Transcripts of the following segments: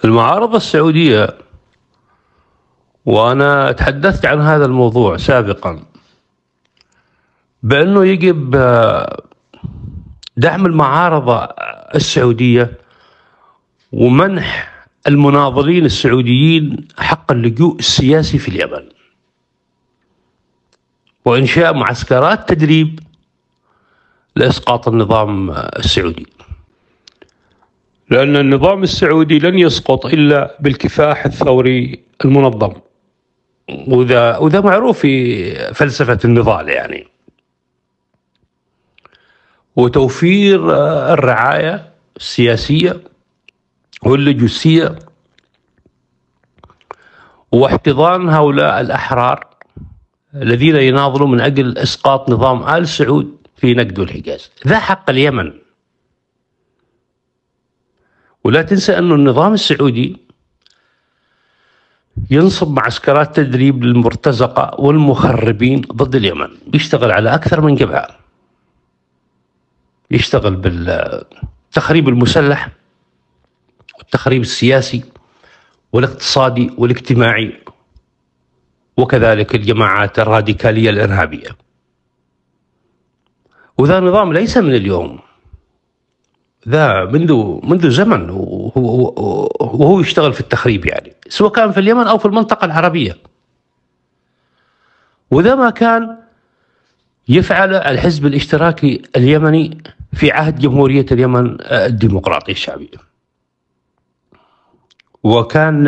المعارضة السعودية، وأنا تحدثت عن هذا الموضوع سابقا، بأنه يجب دعم المعارضة السعودية ومنح المناضلين السعوديين حق اللجوء السياسي في اليمن، وإنشاء معسكرات تدريب لإسقاط النظام السعودي، لأن النظام السعودي لن يسقط إلا بالكفاح الثوري المنظم، وذا معروف في فلسفة النضال يعني، وتوفير الرعاية السياسية واللجوسية واحتضان هؤلاء الأحرار الذين يناضلوا من أجل إسقاط نظام آل سعود في نجد والحجاز. ذا حق اليمن. ولا تنسى أن النظام السعودي ينصب معسكرات تدريب للمرتزقة والمخربين ضد اليمن، بيشتغل على أكثر من جبهة، يشتغل بالتخريب المسلح والتخريب السياسي والاقتصادي والاجتماعي، وكذلك الجماعات الراديكالية الإرهابية. وذا نظام ليس من اليوم، ذا منذ زمن وهو يشتغل في التخريب يعني، سواء كان في اليمن أو في المنطقة العربية. وذا ما كان يفعل الحزب الاشتراكي اليمني في عهد جمهورية اليمن الديمقراطية الشعبية، وكان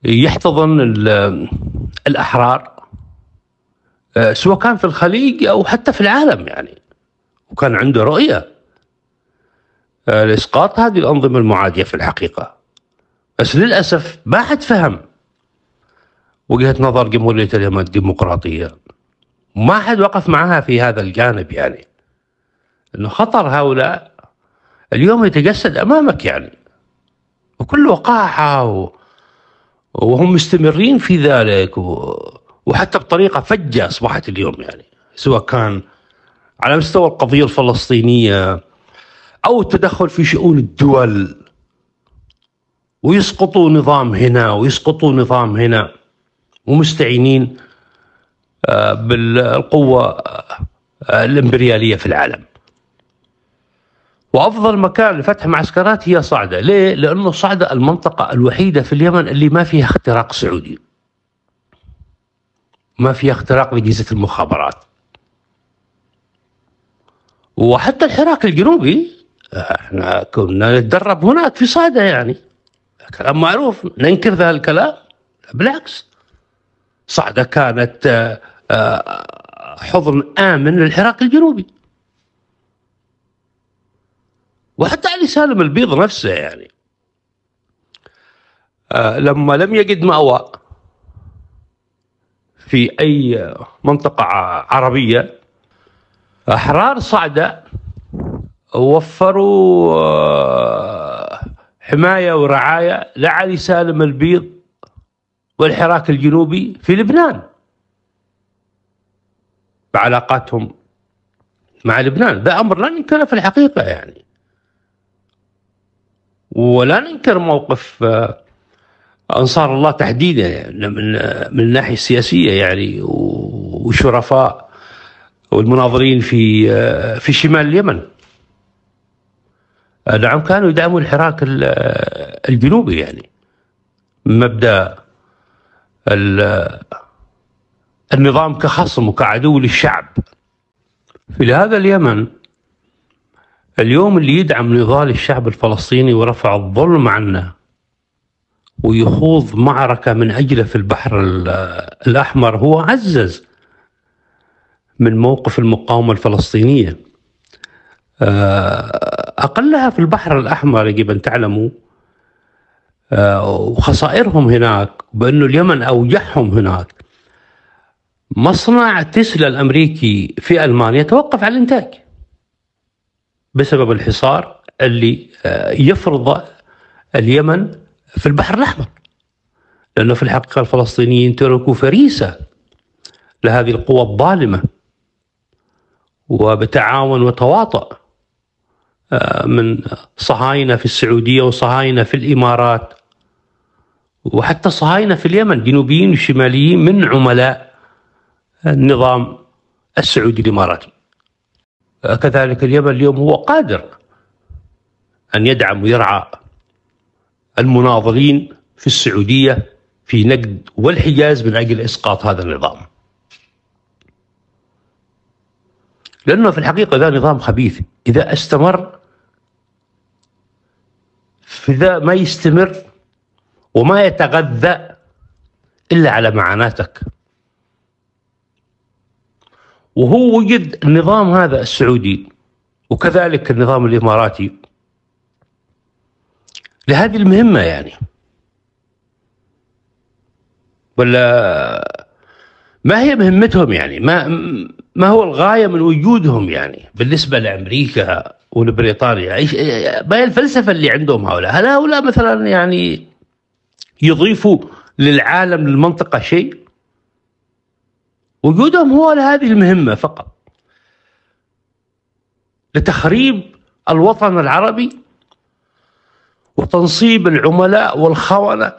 يحتضن الأحرار سواء كان في الخليج أو حتى في العالم يعني، وكان عنده رؤية لإسقاط هذه الأنظمة المعادية في الحقيقة. بس للأسف ما حد فهم وجهة نظر جمهورية اليمن الديمقراطية، ما حد وقف معها في هذا الجانب يعني، أنه خطر هؤلاء اليوم يتجسد أمامك يعني، وكل وقاحة وهم مستمرين في ذلك، وحتى بطريقة فجة أصبحت اليوم يعني، سواء كان على مستوى القضية الفلسطينية أو التدخل في شؤون الدول، ويسقطوا نظام هنا ويسقطوا نظام هنا، ومستعينين بالقوة الإمبريالية في العالم. وأفضل مكان لفتح معسكرات هي صعدة. ليه؟ لأنه صعدة المنطقة الوحيدة في اليمن اللي ما فيها اختراق سعودي، ما فيها اختراق لأجهزة المخابرات. وحتى الحراك الجنوبي احنا كنا نتدرب هناك في صعدة يعني، كلام معروف، ننكر ذا الكلام؟ بالعكس، صعدة كانت حضن آمن للحراك الجنوبي. وحتى علي سالم البيض نفسه يعني لما لم يجد مأوى في أي منطقة عربية، أحرار صعدة وفروا حماية ورعاية لعلي سالم البيض والحراك الجنوبي في لبنان بعلاقاتهم مع لبنان. ده أمر لا ننكره في الحقيقة يعني، ولا ننكر موقف أنصار الله تحديدا يعني من الناحية السياسية يعني، والشرفاء والمناظرين في شمال اليمن. نعم، كانوا يدعموا الحراك الجنوبي يعني، مبدأ النظام كخصم وكعدو للشعب. في هذا اليمن اليوم اللي يدعم نضال الشعب الفلسطيني ورفع الظلم عنه ويخوض معركة من أجله في البحر الأحمر هو عزز من موقف المقاومة الفلسطينية. أقلها في البحر الأحمر يجب أن تعلموا، وخسائرهم هناك، بأنه اليمن أوجعهم هناك. مصنع تسلا الأمريكي في ألمانيا توقف عن الإنتاج بسبب الحصار اللي يفرض اليمن في البحر الأحمر، لأنه في الحقيقة الفلسطينيين تركوا فريسة لهذه القوى الظالمة، وبتعاون وتواطؤ من صهاينة في السعودية وصهاينة في الإمارات وحتى صهاينة في اليمن جنوبيين وشماليين من عملاء النظام السعودي الإماراتي. كذلك اليمن اليوم هو قادر أن يدعم ويرعى المناضلين في السعودية في نقد والحجاز من أجل إسقاط هذا النظام، لأنه في الحقيقة ذا نظام خبيث إذا استمر، فذا ما يستمر وما يتغذى إلا على معاناتك. وهو وجد النظام هذا السعودي وكذلك النظام الإماراتي لهذه المهمة يعني، ولا ما هي مهمتهم يعني؟ ما هو الغاية من وجودهم يعني بالنسبة لأمريكا ولبريطانيا؟ ما هي الفلسفة اللي عندهم هؤلاء؟ هل هؤلاء مثلا يعني يضيفوا للعالم للمنطقة شيء؟ وجودهم هو لهذه المهمة فقط، لتخريب الوطن العربي وتنصيب العملاء والخونة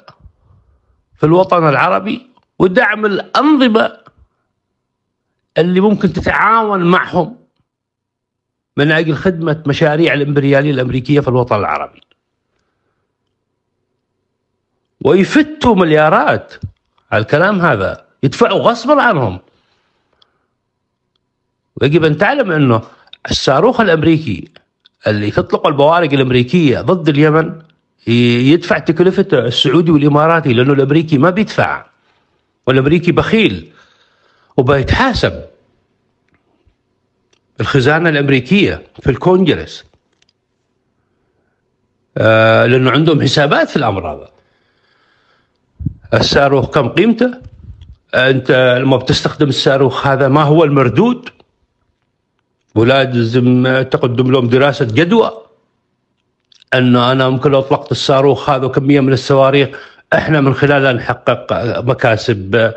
في الوطن العربي ودعم الأنظمة اللي ممكن تتعاون معهم من أجل خدمة مشاريع الإمبريالية الأمريكية في الوطن العربي، ويفتوا مليارات على الكلام هذا، يدفعوا غصبا عنهم. ويجب أن تعلم أنه الصاروخ الأمريكي اللي تطلق البوارق الأمريكية ضد اليمن يدفع تكلفته السعودي والإماراتي، لأنه الأمريكي ما بيدفع، والأمريكي بخيل وبيتحاسب الخزانة الأمريكية في الكونجرس، لأنه عندهم حسابات في الأمر هذا. الصاروخ كم قيمته؟ أنت لما بتستخدم الصاروخ هذا ما هو المردود؟ ولازم تقدم لهم دراسة جدوى أنه أنا ممكن لو أطلقت الصاروخ هذا وكمية من الصواريخ إحنا من خلالها نحقق مكاسب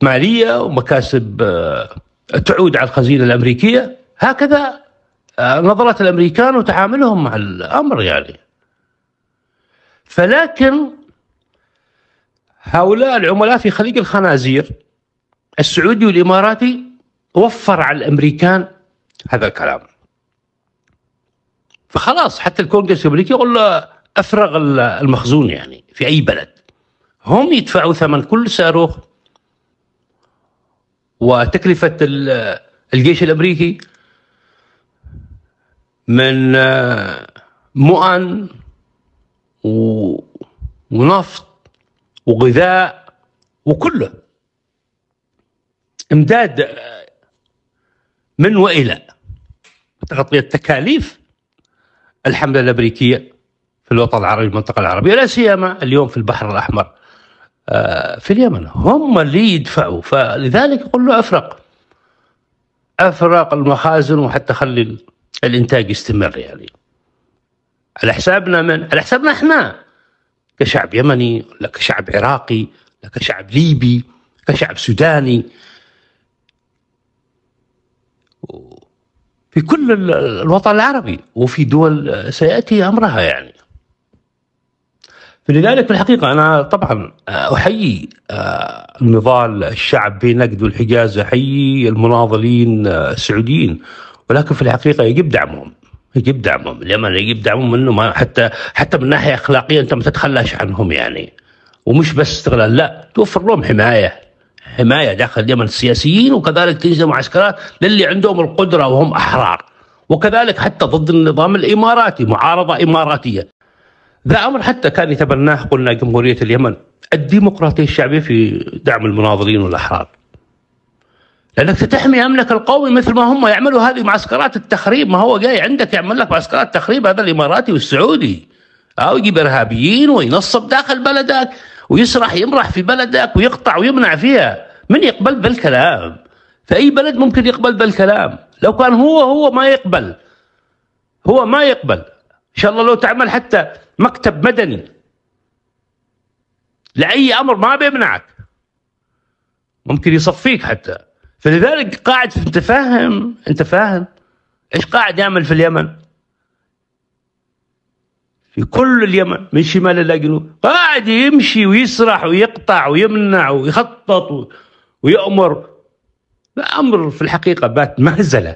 مالية ومكاسب تعود على الخزينة الأمريكية. هكذا نظرة الأمريكان وتعاملهم مع الأمر يعني. فلكن هؤلاء العملاء في خليج الخنازير السعودي والإماراتي وفر على الأمريكان هذا الكلام، فخلاص حتى الكونغرس الأمريكي يقول له أفرغ المخزون يعني في أي بلد. هم يدفعوا ثمن كل صاروخ، وتكلفة الجيش الأمريكي من مؤن ونفط وغذاء وكله امداد من وإلى تغطية تكاليف الحملة الأمريكية في الوطن العربي المنطقة العربية، لا سيما اليوم في البحر الأحمر في اليمن هم اللي يدفعوا. فلذلك يقول له أفرق المخازن وحتى خلي الإنتاج يستمر يعني على حسابنا. على حسابنا احنا كشعب يمني، ولا كشعب عراقي، ولا كشعب ليبي، كشعب سوداني، في كل الوطن العربي وفي دول سيأتي أمرها يعني. فلذلك في الحقيقة أنا طبعا أحيي النضال الشعب بين نقد والحجاز، أحيي المناضلين السعوديين، ولكن في الحقيقة يجب دعمهم. اليمن يجب دعمهم، انه ما حتى من ناحيه اخلاقيه انت ما تتخلاش عنهم يعني، ومش بس استغلال، لا توفر لهم حمايه داخل اليمن السياسيين، وكذلك تنزل معسكرات للي عندهم القدره وهم احرار، وكذلك حتى ضد النظام الاماراتي معارضه اماراتيه. ذا امر حتى كان يتبناه قلنا جمهوريه اليمن الديمقراطيه الشعبيه في دعم المناضلين والاحرار، لأنك تحمي أمنك القومي مثل ما هم يعملوا هذه معسكرات التخريب. ما هو جاي عندك يعمل لك معسكرات تخريب، هذا الإماراتي والسعودي، أو يجيب إرهابيين وينصب داخل بلدك يمرح في بلدك ويقطع ويمنع فيها. من يقبل بالكلام؟ فأي بلد ممكن يقبل بالكلام؟ لو كان هو ما يقبل. إن شاء الله لو تعمل حتى مكتب مدني لأي أمر ما بيمنعك، ممكن يصفيك حتى. فلذلك قاعد انت فاهم ايش قاعد يعمل في اليمن، في كل اليمن من شمال الى جنوب، قاعد يمشي ويسرح ويقطع ويمنع ويخطط ويأمر. لا، امر في الحقيقه بات مهزله.